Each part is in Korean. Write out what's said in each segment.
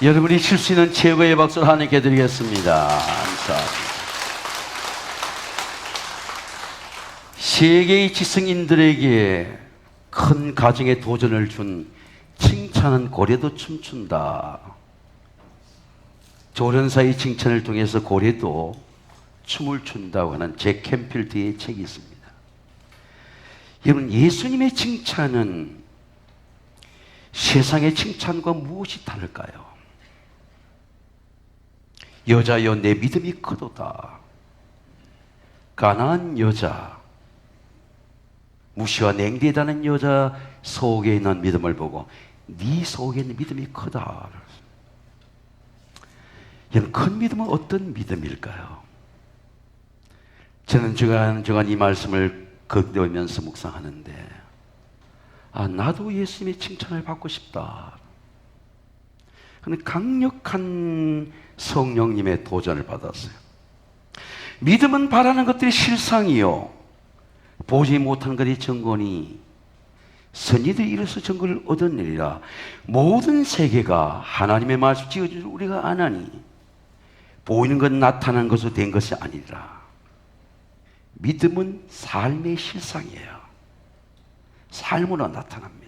여러분이 칠 수 있는 최고의 박수를 하나님께 드리겠습니다. 감사합니다. 세계의 지성인들에게 큰 가정의 도전을 준 칭찬은 고래도 춤춘다. 조련사의 칭찬을 통해서 고래도 춤을 춘다고 하는 잭 캠필드의 책이 있습니다. 여러분, 예수님의 칭찬은 세상의 칭찬과 무엇이 다를까요? 여자여 내 믿음이 크도다. 가난한 여자, 무시와 냉대하는 여자 속에 있는 믿음을 보고 네 속에 있는 믿음이 크다. 여러분, 큰 믿음은 어떤 믿음일까요? 저는 주간 이 말씀을 걷어오면서 묵상하는데, 나도 예수님의 칭찬을 받고 싶다. 그런데 강력한 성령님의 도전을 받았어요. 믿음은 바라는 것들이 실상이요, 보지 못한 것이 정거니 선지들이 이로써 정거를 얻어내리라. 모든 세계가 하나님의 말씀 지어줄 우리가 아나니 보이는 것 나타난 것으로 된 것이 아니라 믿음은 삶의 실상이에요. 삶으로 나타납니다.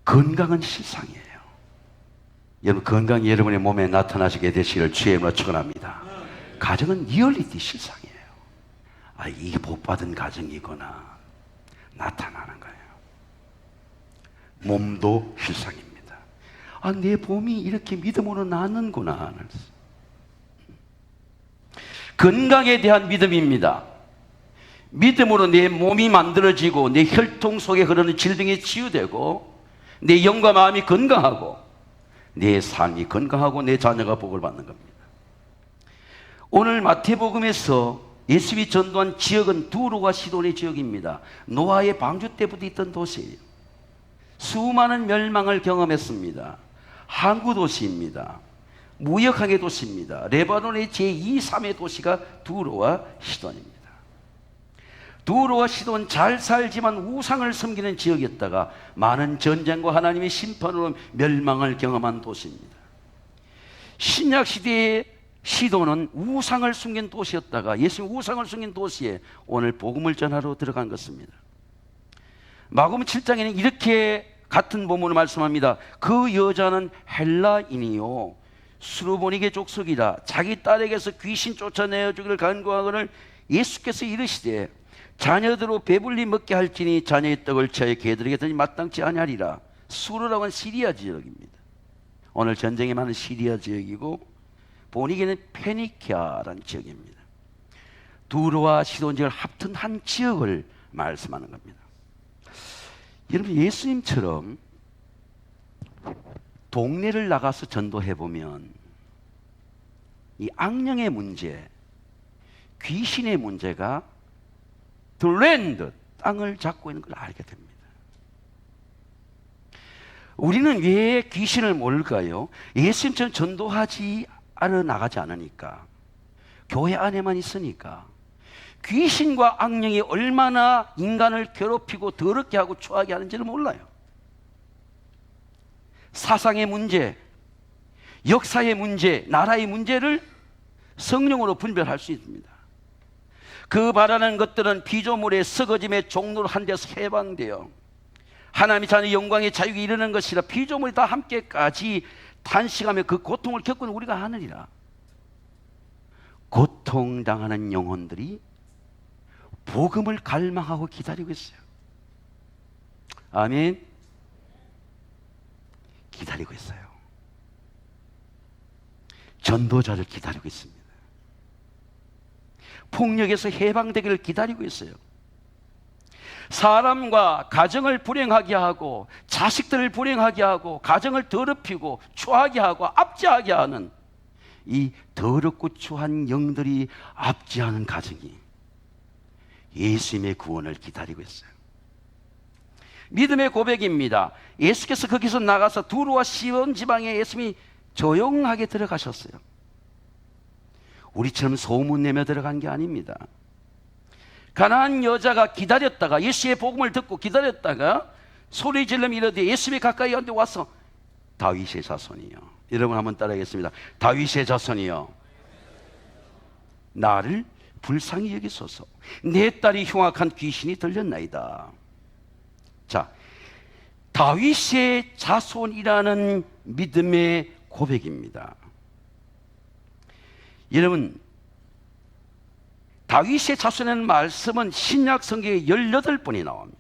건강은 실상이에요. 여러분, 건강이 여러분의 몸에 나타나시게 되시기를 주의 이름으로 축원합니다. 가정은 리얼리티 실상이에요. 이게 복받은 가정이구나 나타나는 거예요. 몸도 실상입니다. 내 몸이 이렇게 믿음으로 나는구나. 건강에 대한 믿음입니다. 믿음으로 내 몸이 만들어지고 내 혈통 속에 흐르는 질병이 치유되고 내 영과 마음이 건강하고 내 삶이 건강하고 내 자녀가 복을 받는 겁니다. 오늘 마태복음에서 예수님이 전도한 지역은 두로와 시돈의 지역입니다. 노아의 방주 때부터 있던 도시예요. 수많은 멸망을 경험했습니다. 항구 도시입니다. 무역항의 도시입니다. 레바논의 제2, 3의 도시가 두로와 시돈입니다. 두로와 시돈 잘 살지만 우상을 섬기는 지역이었다가 많은 전쟁과 하나님의 심판으로 멸망을 경험한 도시입니다. 신약시대의 시돈은 우상을 숨긴 도시였다가 예수님 우상을 숨긴 도시에 오늘 복음을 전하러 들어간 것입니다. 마가복음 7장에는 이렇게 같은 본문을 말씀합니다. 그 여자는 헬라인이요 수르보니게 족속이라 자기 딸에게서 귀신 쫓아내어 주기를 간구하거늘 예수께서 이르시되 자녀들로 배불리 먹게 할지니 자녀의 떡을 취하여 개들에게 던지 마땅치 아니하리라. 수르라고 하는 시리아 지역입니다. 오늘 전쟁이 많은 시리아 지역이고 보니게는 페니키아라는 지역입니다. 두로와 시돈 지역을 합친 한 지역을 말씀하는 겁니다. 여러분, 예수님처럼 동네를 나가서 전도해보면 이 악령의 문제, 귀신의 문제가 랜드, 땅을 잡고 있는 걸 알게 됩니다. 우리는 왜 귀신을 모를까요? 예수님처럼 전도하지 않아 나가지 않으니까, 교회 안에만 있으니까 귀신과 악령이 얼마나 인간을 괴롭히고 더럽게 하고 추하게 하는지를 몰라요. 사상의 문제, 역사의 문제, 나라의 문제를 성령으로 분별할 수 있습니다. 그 바라는 것들은 피조물의 썩어짐의 종로를 한 데서 해방되어 하나님의 자녀의 영광의 자유에 이르는 것이라 피조물이 다 함께까지 탄식하며 그 고통을 겪은 우리가 하느니라. 고통당하는 영혼들이 복음을 갈망하고 기다리고 있어요. 아멘. 기다리고 있어요. 전도자를 기다리고 있습니다. 폭력에서 해방되기를 기다리고 있어요. 사람과 가정을 불행하게 하고 자식들을 불행하게 하고 가정을 더럽히고 추하게 하고 압제하게 하는 이 더럽고 추한 영들이 압제하는 가정이 예수님의 구원을 기다리고 있어요. 믿음의 고백입니다. 예수께서 거기서 나가서 두로와 시돈 지방에 예수님이 조용하게 들어가셨어요. 우리처럼 소문내며 들어간 게 아닙니다. 가난한 여자가 기다렸다가 예수의 복음을 듣고 기다렸다가 소리 질르며 이르되 예수님이 가까이 한데 와서 다윗의 자손이여. 여러분 한번 따라하겠습니다. 다윗의 자손이여, 나를 불쌍히 여기소서. 내 딸이 흉악한 귀신이 들렸나이다. 자, 다윗의 자손이라는 믿음의 고백입니다. 여러분, 다윗의 자손이라는 말씀은 신약 성경에 18번이 나옵니다.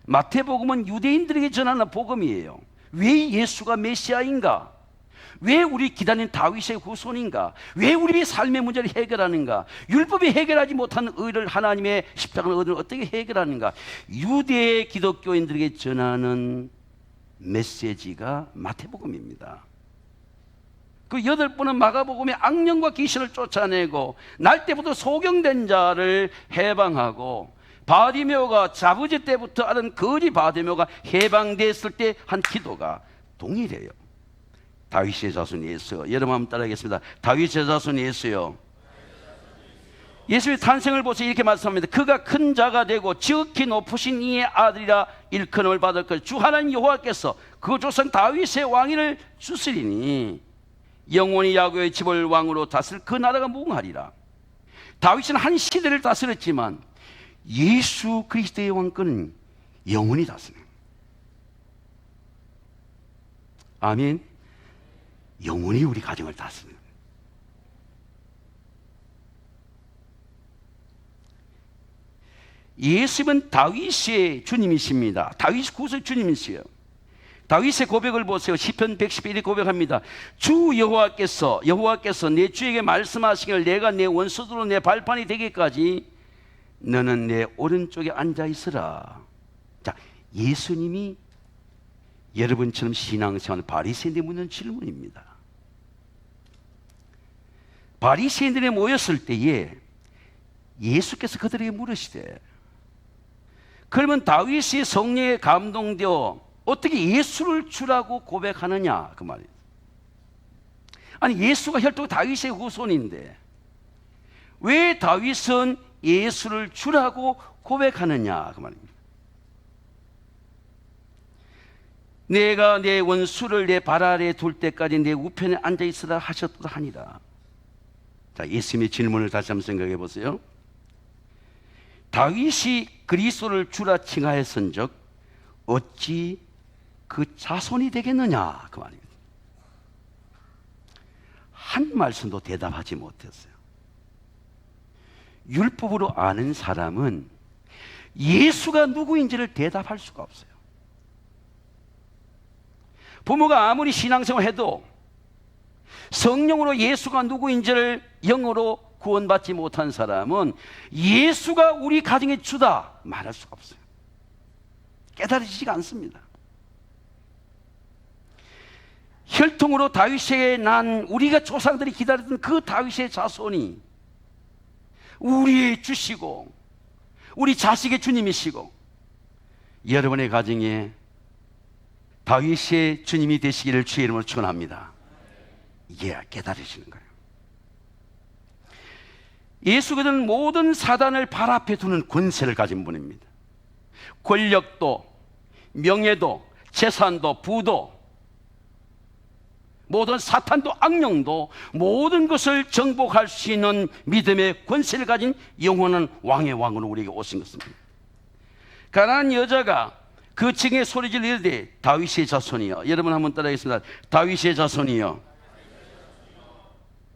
마태복음은 유대인들에게 전하는 복음이에요. 왜 예수가 메시아인가? 왜 우리 기다린 다윗의 후손인가? 왜 우리의 삶의 문제를 해결하는가? 율법이 해결하지 못한 의를 하나님의 십자가를 얻으면 어떻게 해결하는가? 유대 기독교인들에게 전하는 메시지가 마태복음입니다. 그 8번은 마가복음에 악령과 귀신을 쫓아내고 날 때부터 소경된 자를 해방하고 바디메오가 자부지 때부터 앓은 거지 바디메오가 해방됐을 때 한 기도가 동일해요. 다윗의 자손이 예수요. 여러분 한번 따라하겠습니다. 다윗의 자손이 예수요. 예수의 탄생을 보세요. 이렇게 말씀합니다. 그가 큰 자가 되고 지극히 높으신 이의 아들이라 일컬음을 받을 것. 주 하나님 여호와께서 그 조상 다윗의 왕위를 주시리니 영원히 야곱의 집을 왕으로 다스릴 그 나라가 무궁하리라. 다윗은 한 시대를 다스렸지만 예수 그리스도의 왕권은 영원히 다스려요. 아멘. 영원히 우리 가정을 다스려요. 예수님은 다윗의 주님이십니다. 다윗 구속 주님이시요. 다윗의 고백을 보세요. 시편 111이 고백합니다. 주 여호와께서 내 주에게 말씀하시길 내가 내 원수들로 내 발판이 되기까지 너는 내 오른쪽에 앉아 있으라. 자, 예수님이 여러분처럼 신앙생활 바리새인들이 묻는 질문입니다. 바리새인들이 모였을 때에 예수께서 그들에게 물으시되, 그러면 다윗이 성령에 감동되어 어떻게 예수를 주라고 고백하느냐 그 말이에요. 아니, 예수가 혈통 다윗의 후손인데 왜 다윗은 예수를 주라고 고백하느냐 그 말입니다. 내가 내 원수를 내 발 아래에 둘 때까지 내 우편에 앉아 있으라 하셨다 하니라. 자, 예수님의 질문을 다시 한번 생각해 보세요. 다윗이 그리스도를 주라 칭하였은즉 어찌 그 자손이 되겠느냐 그 말입니다. 한 말씀도 대답하지 못했어요. 율법으로 아는 사람은 예수가 누구인지를 대답할 수가 없어요. 부모가 아무리 신앙생활 해도 성령으로 예수가 누구인지를 영어로 구원받지 못한 사람은 예수가 우리 가정의 주다 말할 수가 없어요. 깨달아지지가 않습니다. 혈통으로 다윗에게 난 우리가 조상들이 기다렸던 그 다윗의 자손이 우리의 주시고 우리 자식의 주님이시고 여러분의 가정에 다윗의 주님이 되시기를 주의 이름으로 축원합니다. 이게 깨달으시는 거예요. 예수께서는 모든 사단을 발 앞에 두는 권세를 가진 분입니다. 권력도, 명예도, 재산도, 부도, 모든 사탄도 악령도 모든 것을 정복할 수 있는 믿음의 권세를 가진 영원한 왕의 왕으로 우리에게 오신 것입니다. 가난한 여자가 그 층에 소리질 이르되 다윗의 자손이여. 여러분 한번 따라하겠습니다. 다윗의 자손이여,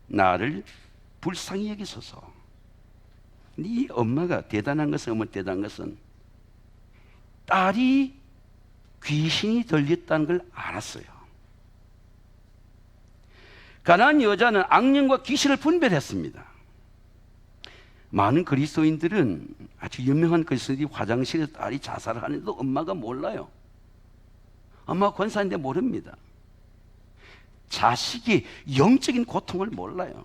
나를 불쌍히 여기소서. 네 엄마가 대단한 것은, 어머 대단한 것은 딸이 귀신이 들렸다는 걸 알았어요. 가난한 여자는 악령과 귀신을 분별했습니다. 많은 그리스도인들은, 아주 유명한 그리스도인들이 화장실에서 딸이 자살을 하는데도 엄마가 몰라요. 엄마가 권사인데 모릅니다. 자식이 영적인 고통을 몰라요.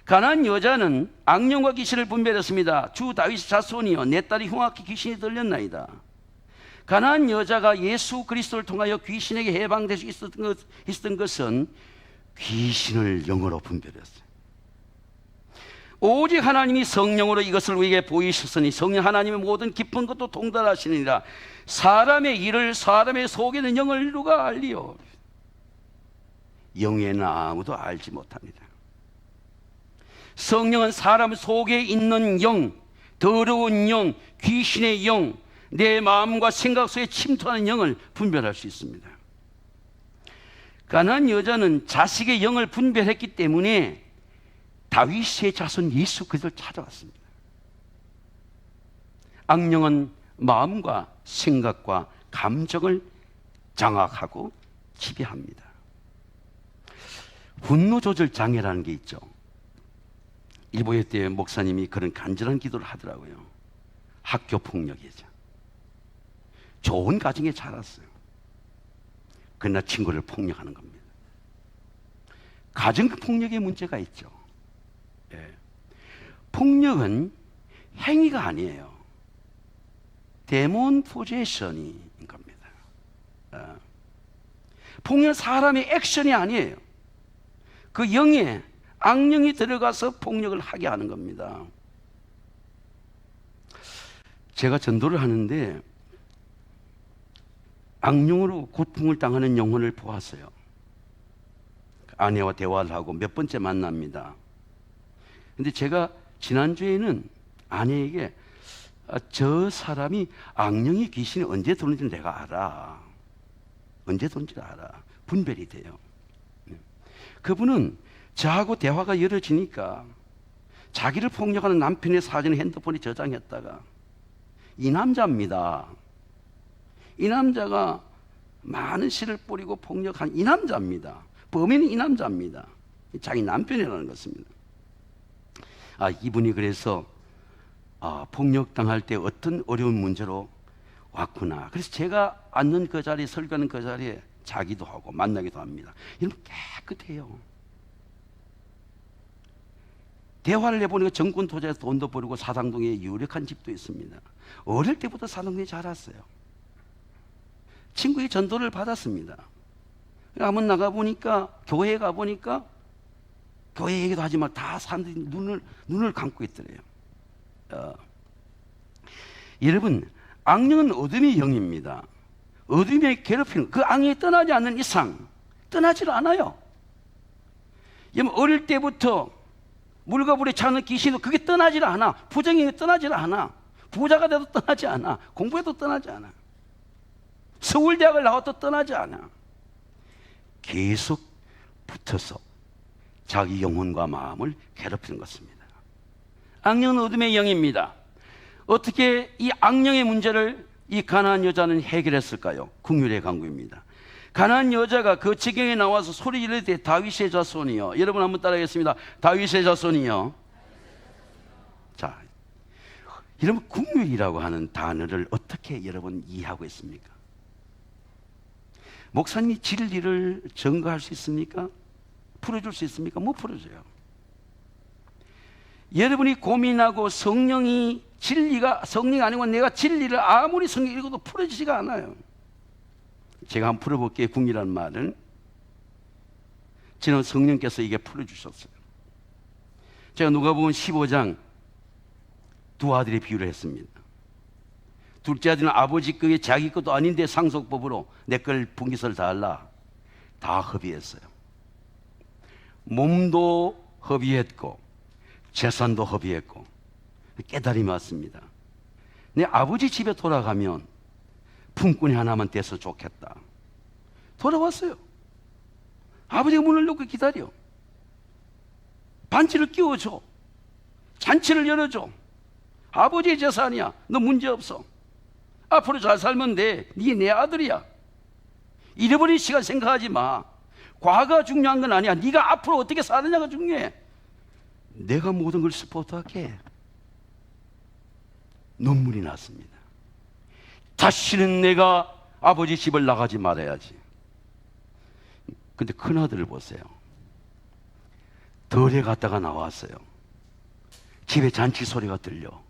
가난한 여자는 악령과 귀신을 분별했습니다. 주 다윗의 자손이여, 내 딸이 흉악히 귀신이 들렸나이다. 가난한 여자가 예수 그리스도를 통하여 귀신에게 해방될 수 있었던 것은 귀신을 영어로 분별했어요. 오직 하나님이 성령으로 이것을 우리에게 보이셨으니 성령 하나님의 모든 깊은 것도 통달하시니라. 사람의 일을 사람의 속에는 영을 누가 알리요? 영에는 아무도 알지 못합니다. 성령은 사람 속에 있는 영, 더러운 영, 귀신의 영, 내 마음과 생각 속에 침투하는 영을 분별할 수 있습니다. 가나안 여자는 자식의 영을 분별했기 때문에 다윗의 자손 예수 그리스도를 찾아왔습니다. 악령은 마음과 생각과 감정을 장악하고 지배합니다. 분노 조절 장애라는 게 있죠. 일본의 때 목사님이 그런 간절한 기도를 하더라고요. 학교 폭력이죠. 좋은 가정에 자랐어요. 그러나 친구를 폭력하는 겁니다. 가정 폭력에 문제가 있죠. 예. 폭력은 행위가 아니에요. 데몬 포제션인 겁니다. 폭력은 사람의 액션이 아니에요. 그 영에 악령이 들어가서 폭력을 하게 하는 겁니다. 제가 전도를 하는데 악령으로 고통을 당하는 영혼을 보았어요. 아내와 대화를 하고 몇 번째 만납니다. 근데 제가 지난주에는 아내에게 저 사람이 악령이 귀신이 언제 들어오는지 내가 알아. 언제 들어오는지 알아. 분별이 돼요. 그분은 저하고 대화가 이어지니까 자기를 폭력하는 남편의 사진을 핸드폰에 저장했다가 이 남자입니다. 이 남자가 많은 씨를 뿌리고 폭력한 이 남자입니다. 범인은 이 남자입니다. 자기 남편이라는 것입니다. 이분이 그래서 폭력당할 때 어떤 어려운 문제로 왔구나. 그래서 제가 앉는 그 자리에, 설교하는 그 자리에 자기도 하고 만나기도 합니다. 이러면 깨끗해요. 대화를 해보니까 정권 투자에서 돈도 벌고 사당동에 유력한 집도 있습니다. 어릴 때부터 사당동에 자랐어요. 친구의 전도를 받았습니다. 한번 나가보니까, 교회에 가보니까, 교회 얘기도 하지 마. 다 사람들이 눈을 감고 있더래요. 여러분, 악령은 어둠의 영입니다. 어둠의 괴롭히는, 그 악령이 떠나지 않는 이상, 떠나질 않아요. 여러분, 어릴 때부터 물과 불에 차는 귀신도 그게 떠나질 않아. 부정이 떠나질 않아. 부자가 돼도 떠나지 않아. 공부해도 떠나지 않아. 서울대학을 나와도 떠나지 않아. 계속 붙어서 자기 영혼과 마음을 괴롭히는 것입니다. 악령은 어둠의 영입니다. 어떻게 이 악령의 문제를 이 가나안 여자는 해결했을까요? 긍휼의 강구입니다. 가나안 여자가 그 지경에 나와서 소리 지를 때 다윗의 자손이요. 여러분 한번 따라하겠습니다. 다윗의 자손이요. 자, 여러분 긍휼이라고 하는 단어를 어떻게 여러분 이해하고 있습니까? 목사님이 진리를 증거할 수 있습니까? 풀어줄 수 있습니까? 못 풀어줘요. 여러분이 고민하고 성령이 아니고 내가 진리를 아무리 성경 읽어도 풀어지지가 않아요. 제가 한번 풀어볼게요. 궁이라는 말은 저는 성령께서 이게 풀어주셨어요. 제가 누가복음 15장 두 아들의 비유를 했습니다. 둘째 아들은 아버지 거에 자기 것도 아닌데 상속법으로 내 걸 분깃을 다 할라. 다 허비했어요. 몸도 허비했고 재산도 허비했고 깨달음이 왔습니다. 내 아버지 집에 돌아가면 품꾼이 하나만 돼서 좋겠다. 돌아왔어요. 아버지가 문을 열고 기다려. 반지를 끼워줘. 잔치를 열어줘. 아버지의 재산이야. 너 문제없어. 앞으로 잘 살면 돼. 네 내 아들이야. 잃어버린 시간 생각하지 마. 과거가 중요한 건 아니야. 네가 앞으로 어떻게 사느냐가 중요해. 내가 모든 걸 스포트할게. 눈물이 났습니다. 다시는 내가 아버지 집을 나가지 말아야지. 근데 큰아들을 보세요. 덜에 갔다가 나왔어요. 집에 잔치 소리가 들려.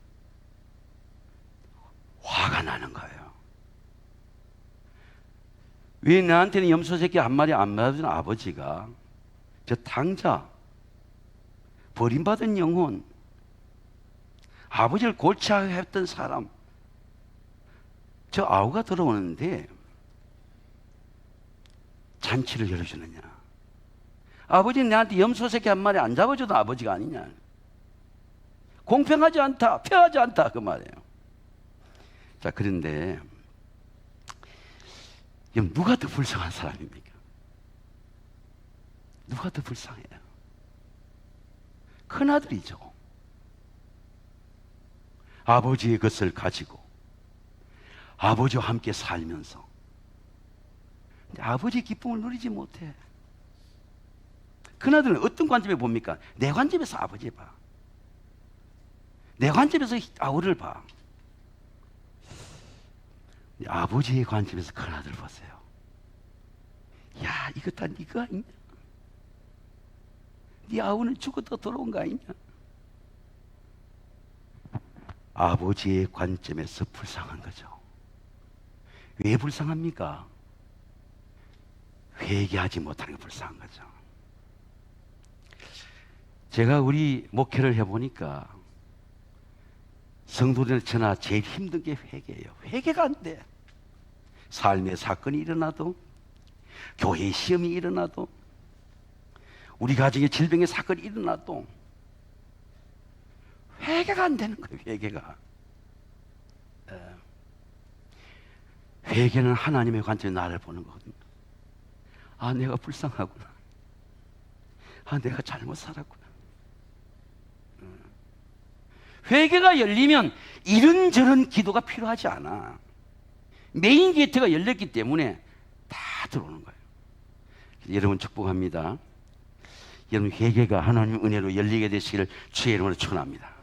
화가 나는 거예요. 왜 나한테는 염소 새끼 한 마리 안 맞은 아버지가 저 탕자, 버림받은 영혼, 아버지를 골치 아파했던 사람, 저 아우가 들어오는데 잔치를 열어주느냐? 아버지는 내한테 염소 새끼 한 마리 안 잡아줘도 아버지가 아니냐? 공평하지 않다, 페어하지 않다 그 말이에요. 자, 그런데 누가 더 불쌍한 사람입니까? 누가 더 불쌍해요? 큰아들이죠. 아버지의 것을 가지고 아버지와 함께 살면서 근데 아버지의 기쁨을 누리지 못해. 큰아들은 어떤 관점에 봅니까? 내 관점에서 아버지 봐. 내 관점에서 아우를 봐. 아버지의 관점에서 큰아들 보세요. 야, 이거 다 네가 아니냐? 네 아우는 죽었다 돌아온 거 아니냐? 아버지의 관점에서 불쌍한 거죠. 왜 불쌍합니까? 회개하지 못하는 게 불쌍한 거죠. 제가 우리 목회를 해보니까 성도들 저나 제일 힘든 게 회개예요. 회개가 안 돼. 삶의 사건이 일어나도, 교회의 시험이 일어나도, 우리 가정의 질병의 사건이 일어나도 회개가 안 되는 거예요. 회개가. 회개는 하나님의 관점에 나를 보는 거거든요. 아, 내가 불쌍하구나. 아, 내가 잘못 살았구나. 회개가 열리면 이런저런 기도가 필요하지 않아. 메인 게이트가 열렸기 때문에 다 들어오는 거예요. 여러분 축복합니다. 여러분 회개가 하나님 은혜로 열리게 되시기를 주의 이름으로 축원합니다.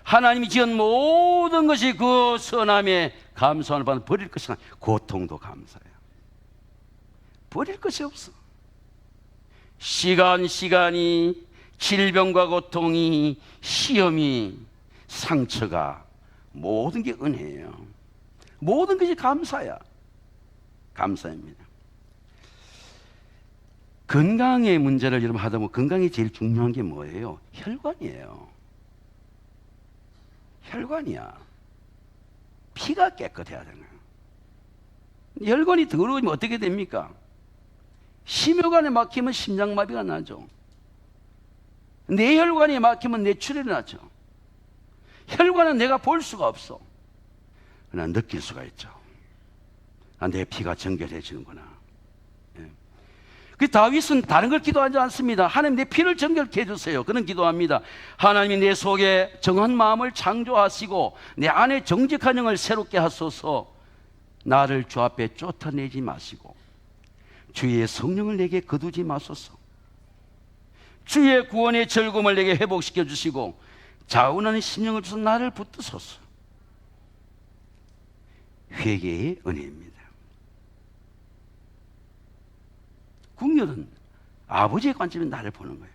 하나님이 지은 모든 것이 그 선함에 감사함을 받는 버릴 것이 아니라 고통도 감사해요. 버릴 것이 없어. 시간이 질병과 고통이 시험이 상처가 모든 게 은혜예요. 모든 것이 감사야. 감사입니다. 건강의 문제를 여러분 하다 보면 건강이 제일 중요한 게 뭐예요? 혈관이에요. 혈관이야. 피가 깨끗해야 되는 거예요. 혈관이 더러우면 어떻게 됩니까? 심혈관에 막히면 심장마비가 나죠. 뇌혈관에 막히면 뇌출혈이 나죠. 혈관은 내가 볼 수가 없어. 그러나 느낄 수가 있죠. 아, 내 피가 정결해지는구나. 예. 그 다윗은 다른 걸 기도하지 않습니다. 하나님 내 피를 정결케 해주세요. 그는 기도합니다. 하나님이 내 속에 정한 마음을 창조하시고 내 안에 정직한 영을 새롭게 하소서. 나를 주 앞에 쫓아내지 마시고 주의 성령을 내게 거두지 마소서. 주의 구원의 즐거움을 내게 회복시켜 주시고 자원하는 심령을 주셔서 나를 붙드소서. 회개의 은혜입니다. 궁율은 아버지의 관점에 나를 보는 거예요.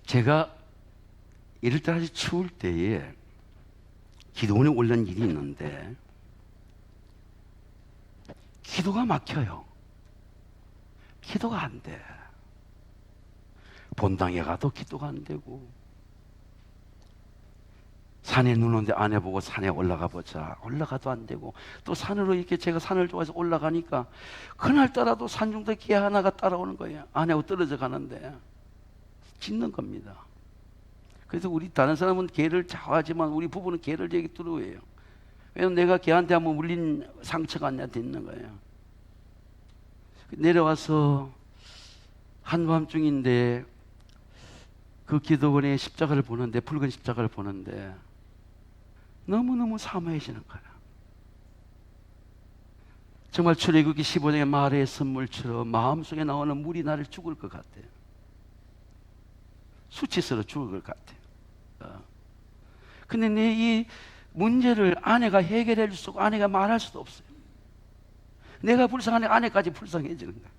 제가 이럴 때 아주 추울 때에 기도원에 올린 일이 있는데 기도가 막혀요. 기도가 안 돼. 본당에 가도 기도가 안 되고, 산에 눈 오는데 안 해보고 산에 올라가 보자. 올라가도 안 되고, 또 산으로 이렇게 제가 산을 좋아해서 올라가니까 그날따라도 산중도 개 하나가 따라오는 거예요. 안 하고 떨어져 가는데 짖는 겁니다. 그래서 우리 다른 사람은 개를 좋아하지만 우리 부부는 개를 되게 두려워해요. 왜냐면 내가 개한테 한번 물린 상처가 나한테 있는 거예요. 내려와서 한밤중인데 그 기도원에 십자가를 보는데, 붉은 십자가를 보는데 너무너무 사모해지는 거야. 정말 출애굽기 15장의 말의 선물처럼 마음속에 나오는 물이 나를 죽을 것 같아요. 수치스러워 죽을 것 같아요. 근데 내 이 문제를 아내가 해결해 줄 수 없고 아내가 말할 수도 없어요. 내가 불쌍하니 아내까지 불쌍해지는 거야.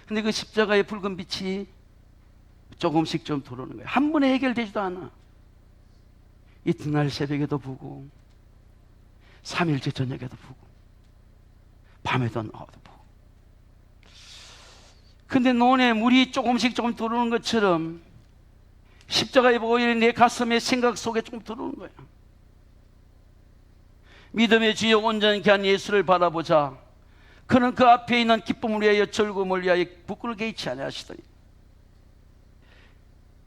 근데 그 십자가의 붉은 빛이 조금씩 좀 들어오는 거예요. 한 번에 해결되지도 않아. 이튿날 새벽에도 보고 3일째 저녁에도 보고 밤에도 나와도 보고. 근데 논에 물이 조금씩 조금 들어오는 것처럼 십자가의 보혈이 내 가슴의 생각 속에 조금 들어오는 거야. 믿음의 주여 온전히 한 예수를 바라보자. 그는 그 앞에 있는 기쁨을 위하여 즐거움을 위하여 부끄러 개의치 아니하시더니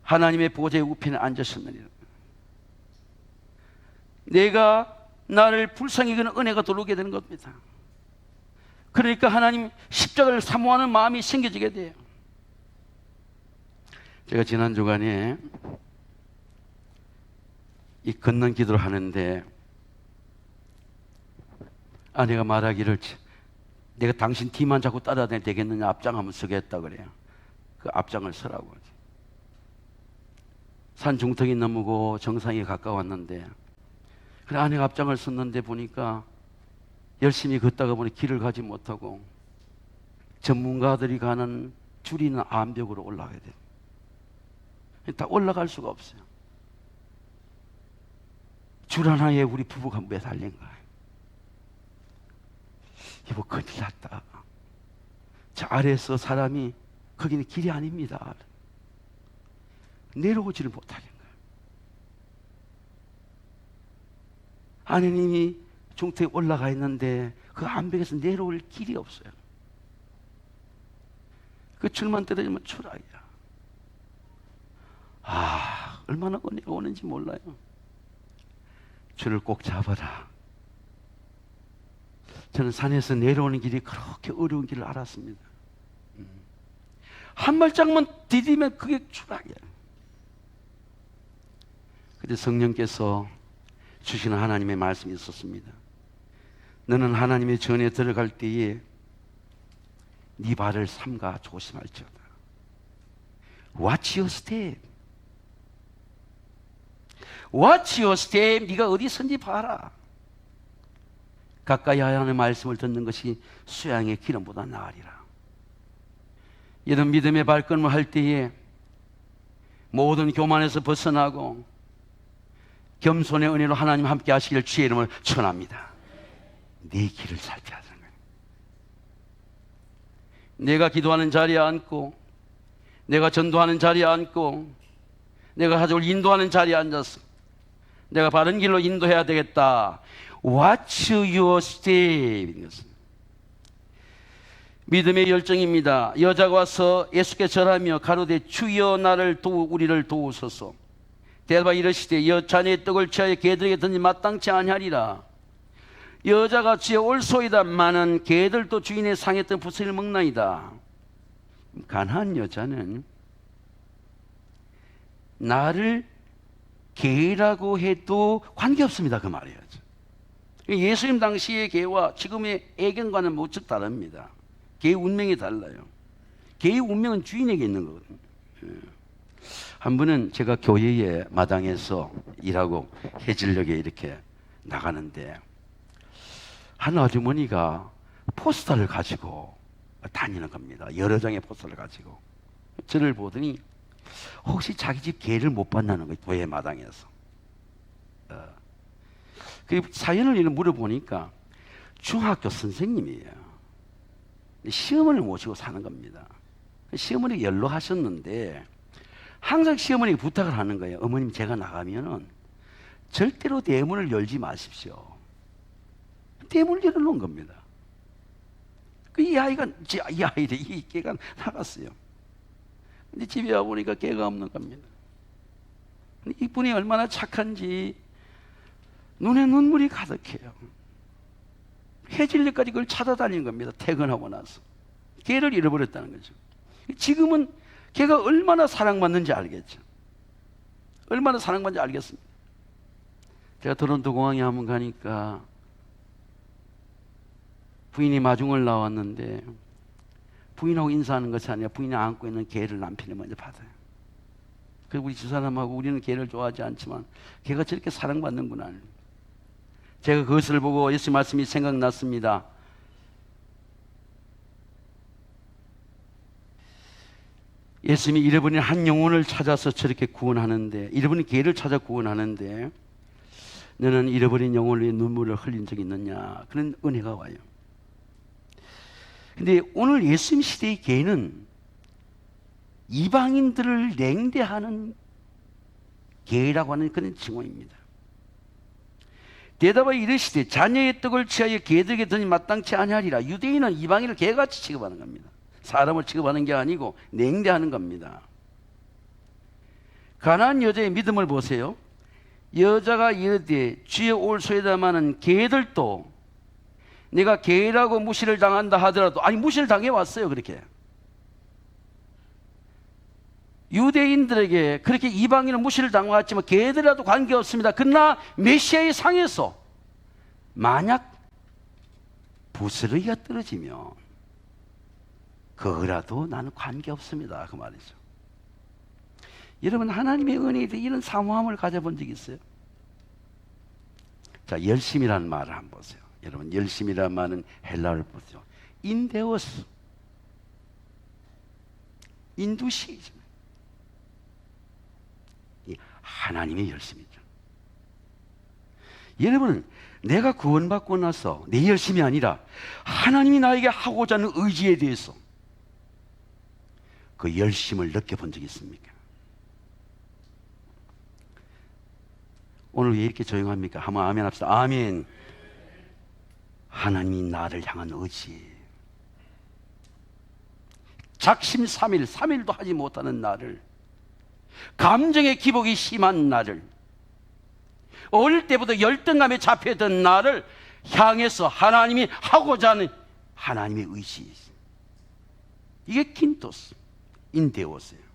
하나님의 보좌의 우편에 앉으셨느니라. 내가 나를 불쌍히 여기는 은혜가 들어오게 되는 겁니다. 그러니까 하나님 십자가를 사모하는 마음이 생겨지게 돼요. 제가 지난 주간에 이 걷는 기도를 하는데 아내가 말하기를 내가 당신 뒤만 자꾸 따라다녀야 되겠느냐, 앞장 한번 서겠다 그래요. 그 앞장을 서라고. 산 중턱이 넘고 정상에 가까웠는데 그래 아내가 앞장을 섰는데 보니까 열심히 걷다가 보니 길을 가지 못하고 전문가들이 가는 줄이 있는 암벽으로 올라가야 돼요. 다 올라갈 수가 없어요. 줄 하나에 우리 부부가 매달린 거예요. 이거 큰일 났다. 저 아래에서 사람이 거기는 길이 아닙니다. 내려오지를 못하는 거예요. 아내님이 중턱에 올라가 있는데 그 암벽에서 내려올 길이 없어요. 그 줄만 떨어지면 추락이야. 얼마나 은혜가 오는지 몰라요. 줄을 꼭 잡아라. 저는 산에서 내려오는 길이 그렇게 어려운 길을 알았습니다. 한 발짝만 디디면 그게 추락이야. 그때 성령께서 주시는 하나님의 말씀이 있었습니다. 너는 하나님의 전에 들어갈 때에 네 발을 삼가 조심할지어다. Watch your step. Watch your step. 네가 어디 선지 봐라. 가까이 하나님의 말씀을 듣는 것이 수양의 기름보다 나으리라. 이런 믿음의 발걸음을 할 때에 모든 교만에서 벗어나고 겸손의 은혜로 하나님 함께 하시길 주의 이름을 축원합니다. 네 길을 살펴야 되는 거예요. 내가 기도하는 자리에 앉고 내가 전도하는 자리에 앉고 내가 가족을 인도하는 자리에 앉아서 내가 바른 길로 인도해야 되겠다. Watch your step. 믿음의 열정입니다. 여자가 와서 예수께 절하며 가로되 주여 우리를 도우소서. 대답하여 이르시되 자네의 떡을 취하여 개들에게 던지 마땅치 아니하리라. 여자가 주여 올소이다마는 개들도 주인의 상했던 부스를 먹나이다. 가난한 여자는 나를 개라고 해도 관계없습니다. 그 말이에요. 예수님 당시의 개와 지금의 애견과는 무척 다릅니다. 개의 운명이 달라요. 개의 운명은 주인에게 있는 거거든요. 한 번은 제가 교회의 마당에서 일하고 해질녘에 이렇게 나가는데 한 아주머니가 포스터를 가지고 다니는 겁니다. 여러 장의 포스터를 가지고. 저를 보더니 혹시 자기 집 개를 못 봤나는 거예요. 교회 마당에서. 그 사연을 물어보니까 중학교 선생님이에요. 시어머니를 모시고 사는 겁니다. 시어머니가 연로하셨는데 항상 시어머니가 부탁을 하는 거예요. 어머님 제가 나가면은 절대로 대문을 열지 마십시오. 대문을 열어놓은 겁니다. 이 개가 나갔어요. 근데 집에 와보니까 개가 없는 겁니다. 이분이 얼마나 착한지 눈에 눈물이 가득해요. 해질녘까지 그걸 찾아다닌 겁니다. 퇴근하고 나서. 개를 잃어버렸다는 거죠. 지금은 개가 얼마나 사랑받는지 알겠죠. 얼마나 사랑받는지 알겠습니다. 제가 토론토 공항에 한번 가니까 부인이 마중을 나왔는데 부인하고 인사하는 것이 아니라 부인이 안고 있는 개를 남편이 먼저 받아요. 그리고 우리 집사람하고 우리는 개를 좋아하지 않지만 개가 저렇게 사랑받는구나. 제가 그것을 보고 예수 말씀이 생각났습니다. 예수님이 잃어버린 한 영혼을 찾아서 저렇게 구원하는데, 잃어버린 개를 찾아 구원하는데 너는 잃어버린 영혼을 위해 눈물을 흘린 적이 있느냐, 그런 은혜가 와요. 근데 오늘 예수님 시대의 개는 이방인들을 냉대하는 계라고 하는 그런 징후입니다. 대답하여 이르시되 자녀의 떡을 취하여 개들에게 드니 마땅치 아니하리라. 유대인은 이방인을 개같이 취급하는 겁니다. 사람을 취급하는 게 아니고 냉대하는 겁니다. 가나안 여자의 믿음을 보세요. 여자가 이르되 주의 올소에다마는 개들도 내가 개라고 무시를 당한다 하더라도, 아니 무시를 당해왔어요. 그렇게 유대인들에게 그렇게 이방인은 무시를 당해왔지만 개들이라도 관계없습니다. 그러나 메시아의 상에서 만약 부스러기가 떨어지면 그거라도 나는 관계없습니다. 그 말이죠. 여러분, 하나님의 은혜에 대해 이런 사모함을 가져본 적 있어요? 자, 열심이라는 말을 한번 보세요. 여러분, 열심이라는 말은 헬라어를 보세요. 인데오스, 인두시죠. 하나님의 열심이죠. 여러분, 내가 구원받고 나서 내 열심이 아니라 하나님이 나에게 하고자 하는 의지에 대해서 그 열심을 느껴본 적이 있습니까? 오늘 왜 이렇게 조용합니까? 한번 아멘 합시다. 아멘. 하나님이 나를 향한 의지, 작심삼일, 3일도 하지 못하는 나를, 감정의 기복이 심한 나를, 어릴 때부터 열등감에 잡혀있던 나를 향해서 하나님이 하고자 하는 하나님의 의지, 이게 킨토스, 인데오스예요.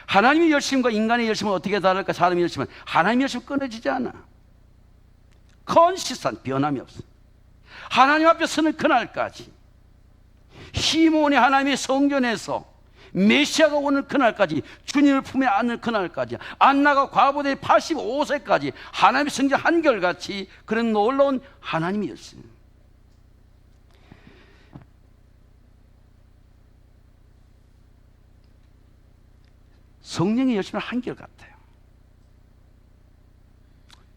하나님의 열심과 인간의 열심은 어떻게 다를까? 사람의 열심은, 하나님의 열심은 끊어지지 않아. 컨시스탄, 변함이 없어. 하나님 앞에 서는 그날까지, 시몬이 하나님의 성전에서 메시아가 오는 그날까지, 주님을 품에 안는 그날까지, 안나가 과부대 85세까지 하나님의 성전 한결같이 그런 놀라운 하나님의 열심. 성령의 열심은 한결같아요.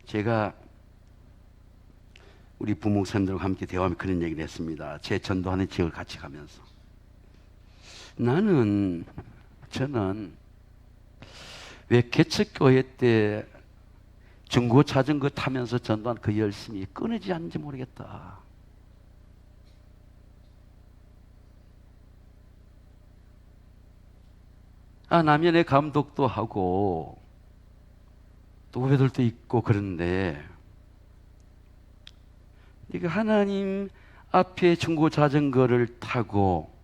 제가 우리 부목사님들과 함께 대화하며 그런 얘기를 했습니다. 제 전도하는 지역을 같이 가면서 저는 왜 개척교회 때 중고 자전거 타면서 전도한 그 열심이 끊이지 않는지 모르겠다. 남연의 감독도 하고 또 후배들도 있고 그런데 이거 하나님 앞에 중고 자전거를 타고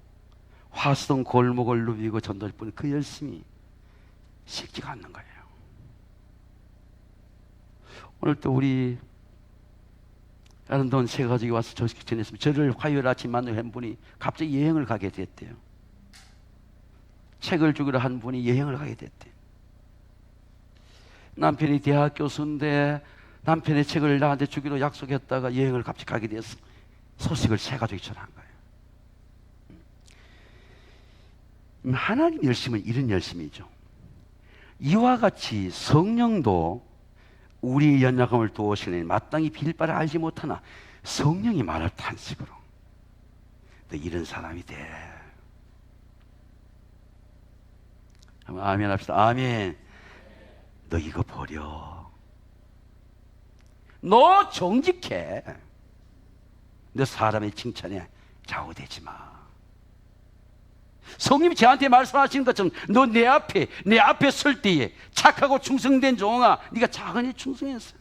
화성 골목을 누비고 전도할 뿐 그 열심이 쉽지가 않는 거예요. 오늘 또 우리 아름다운 새 가족이 와서 조식 지냈으면 저를 화요일 아침 만나고 한 분이 갑자기 여행을 가게 됐대요. 책을 주기로 한 분이 여행을 가게 됐대요. 남편이 대학 교수인데 남편의 책을 나한테 주기로 약속했다가 여행을 갑자기 가게 돼서 소식을 새 가족이 전한 거예요. 하나님 열심은 이런 열심이죠. 이와 같이 성령도 우리의 연약함을 도우시는 마땅히 빌 바를 알지 못하나 성령이 말할 탄식으로 너 이런 사람이 돼. 아멘 합시다. 아멘. 너 이거 버려. 너 정직해. 너 사람의 칭찬에 좌우되지 마. 성님이 저한테 말씀하시는 것처럼 너 내 앞에 설 때에 착하고 충성된 종아, 네가 작은 일 충성했어.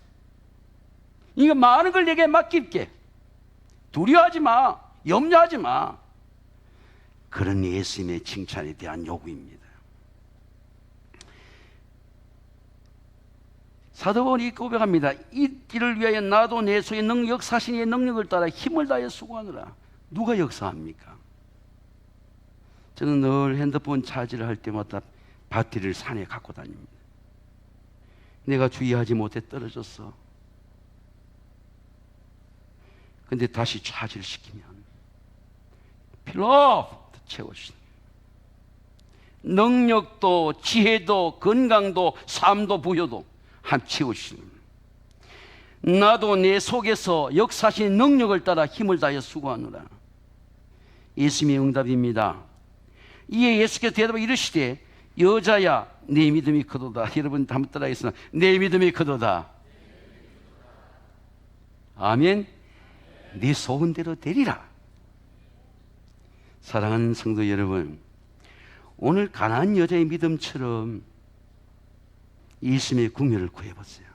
이거 많은 걸 내게 맡길게. 두려워하지 마. 염려하지 마. 그런 예수님의 칭찬에 대한 요구입니다. 사도 바울이 고백합니다. 이 길을 위하여 나도 내 속의 역사신의 능력을 따라 힘을 다해 수고하느라. 누가 역사합니까? 저는 늘 핸드폰 차지를 할 때마다 배터리를 산에 갖고 다닙니다. 내가 주의하지 못해 떨어졌어. 근데 다시 차지를 시키면 필요없 채워주시는 능력도 지혜도 건강도 삶도 부여도 한 채워주시는 나도 내 속에서 역사신 능력을 따라 힘을 다해 수고하노라. 예수님의 응답입니다. 이에 예수께서 대답하여 이르시되 여자야 네 믿음이 크도다. 여러분 한번 따라하겠습니다. 내 믿음이 크도다. 아멘. 네 소원대로 되리라. 사랑하는 성도 여러분, 오늘 가나안 여자의 믿음처럼 예수님의 궁유를 구해보세요.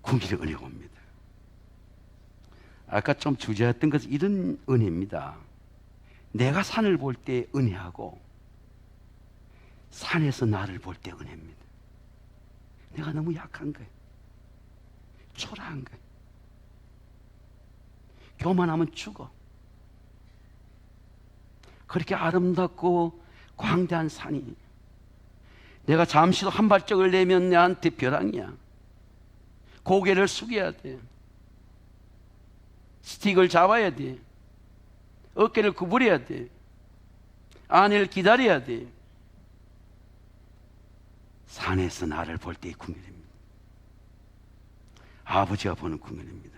궁유의 은혜가 옵니다. 아까 좀 주제했던 것은 이런 은혜입니다. 내가 산을 볼 때 은혜하고 산에서 나를 볼 때 은혜입니다. 내가 너무 약한 거예요. 초라한 거예요. 교만하면 죽어. 그렇게 아름답고 광대한 산이 내가 잠시도 한 발짝을 내면 내한테 벼랑이야. 고개를 숙여야 돼. 스틱을 잡아야 돼. 어깨를 구부려야 돼. 아내를 기다려야 돼. 산에서 나를 볼 때의 궁연입니다. 아버지가 보는 궁연입니다.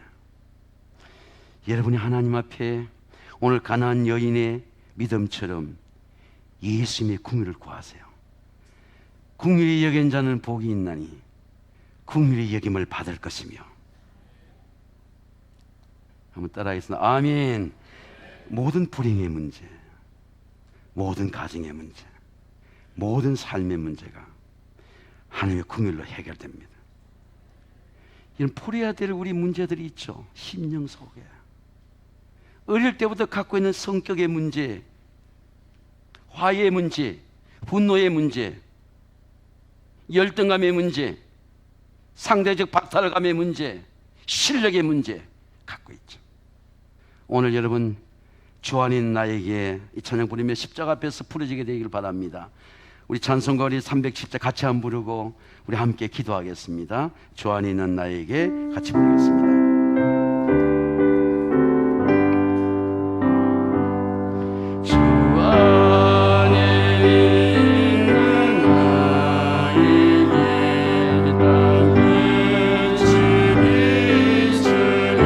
여러분이 하나님 앞에 오늘 가나안 여인의 믿음처럼 예수님의 궁유를 구하세요. 궁유히 여긴 자는 복이 있나니 궁유히 여김을 받을 것이며. 한번 따라하겠습니다. 아멘. 모든 불행의 문제, 모든 가정의 문제, 모든 삶의 문제가 하나님의 궁율로 해결됩니다. 이런 풀어야 될 우리 문제들이 있죠. 심령 속에 어릴 때부터 갖고 있는 성격의 문제, 화해의 문제, 분노의 문제, 열등감의 문제, 상대적 박탈감의 문제, 실력의 문제 갖고 있죠. 오늘 여러분 주 안에 있는 나에게 이 찬양 부르며 십자가 앞에서 풀어지게 되기를 바랍니다. 우리 찬송가 우리 310자 같이 한번 부르고 우리 함께 기도하겠습니다. 주 안에 있는 나에게 같이 부르겠습니다. 주 안에 있는 나에게 땅은 집이 있으랴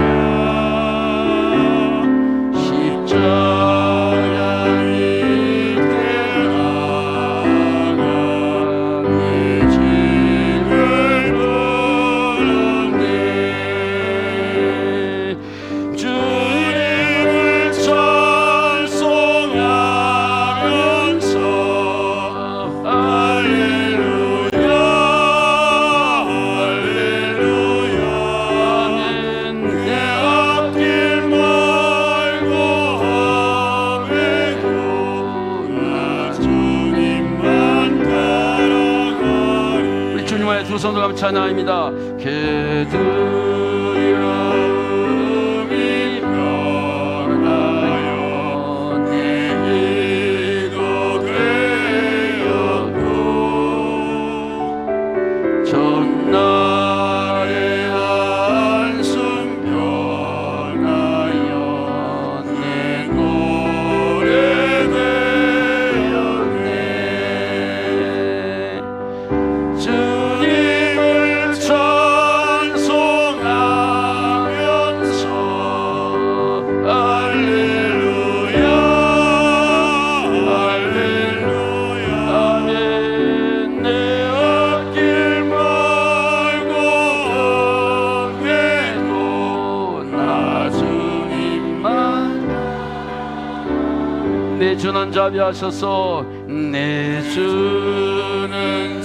십자가 밑에 나가 내 죄를 물었네. 주님을 찬송하면서 할렐루야 할렐루야 아멘. 내 앞길 멀고 험해도 나 주님만 따라가리. 우리 주님 안에 두 손을 감찬양합니다 그들이 변하여 내 기도 되었고 전날의 한숨 변하여 내 노래 되었네. 주님을 찬송하면서 할렐루야 할렐루야 아멘. 내 앞길 멀고 험해도 나 주님만 내 주는 자비하셔서 내 주는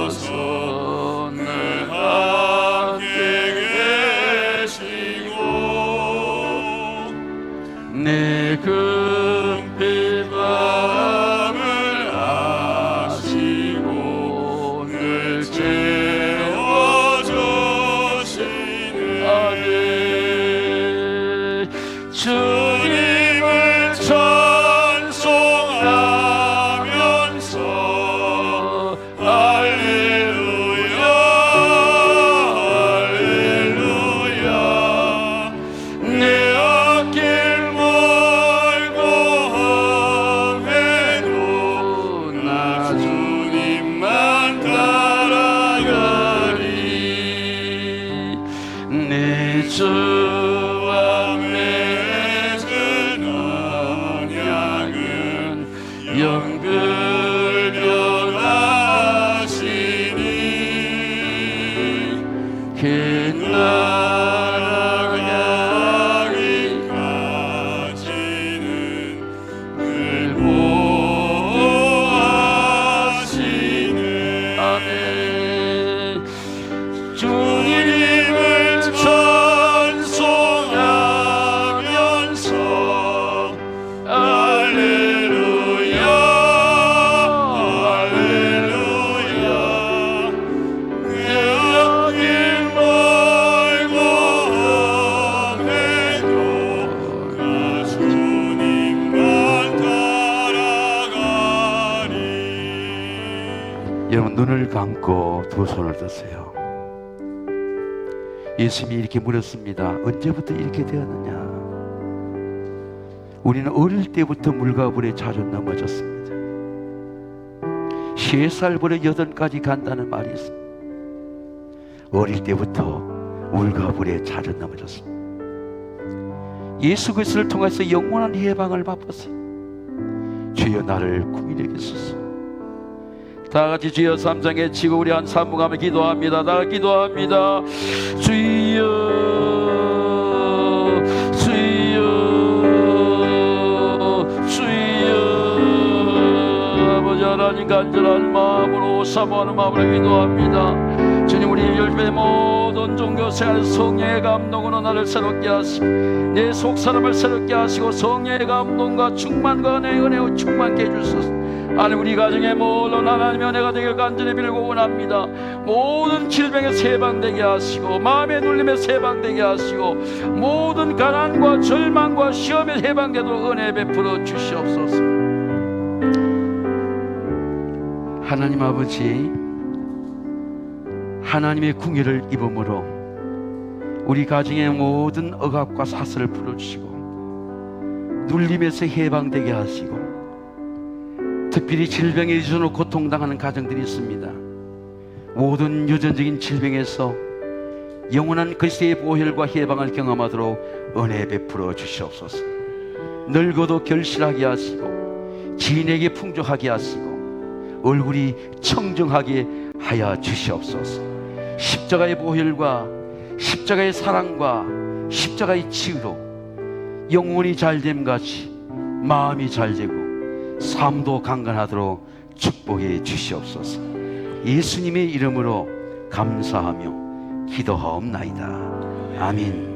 자비하셔서 늘 함께 계시고 내 금빛 밤을 아시고 늘 채워주시네. 아멘. 주님을 찬송 영들 멸하시니 그 나라까지는 늘 보호하시네. 아멘. 주님을 찬송하면서 할렐루야 할렐루야 여길 멀고 험해도 나 주님만 따라가리. 여러분 눈을 감고 두 손을 드세요. 예수님이 이렇게 물었습니다. 언제부터 이렇게 되었느냐? 우리는 어릴 때부터 물과 불에 자주 넘어졌습니다. 3살부터 8까지 간다는 말이 있습니다. 어릴 때부터 물과 불에 자주 넘어졌습니다. 예수 그리스도를 통해서 영원한 해방을 맛봤어요. 주여 나를 구원해 주소서. 다 같이 주여 3장에 치고 우리 한 사무감에 기도합니다. 다 기도합니다. 주여 주여 주여. 아버지 하나님 간절한 마음으로 사모하는 마음으로 기도합니다. 주님 우리 열배 모든 종교 생활 성령의 감동으로 나를 새롭게 하시고 내 속사람을 새롭게 하시고 성령의 감동과 충만과 은혜로 충만케 해주소서. 하나님 우리 가정에 모든 하나님의 은혜가 되길 간절히 빌고 원합니다. 모든 질병에서 해방되게 하시고 마음의 눌림에서 해방되게 하시고 모든 가난과 절망과 시험에 해방되도록 은혜 베풀어 주시옵소서. 하나님 아버지 하나님의 궁예를 입음으로 우리 가정의 모든 억압과 사슬을 풀어주시고 눌림에서 해방되게 하시고 특별히 질병에 의존으로 고통당하는 가정들이 있습니다. 모든 유전적인 질병에서 영원한 그리스도의 보혈과 해방을 경험하도록 은혜 베풀어 주시옵소서. 늙어도 결실하게 하시고 지인에게 풍족하게 하시고 얼굴이 청정하게 하여 주시옵소서. 십자가의 보혈과 십자가의 사랑과 십자가의 치유로 영혼이 잘됨 같이 마음이 잘되고 삶도 강건하도록 축복해 주시옵소서. 예수님의 이름으로 감사하며 기도하옵나이다. 아멘.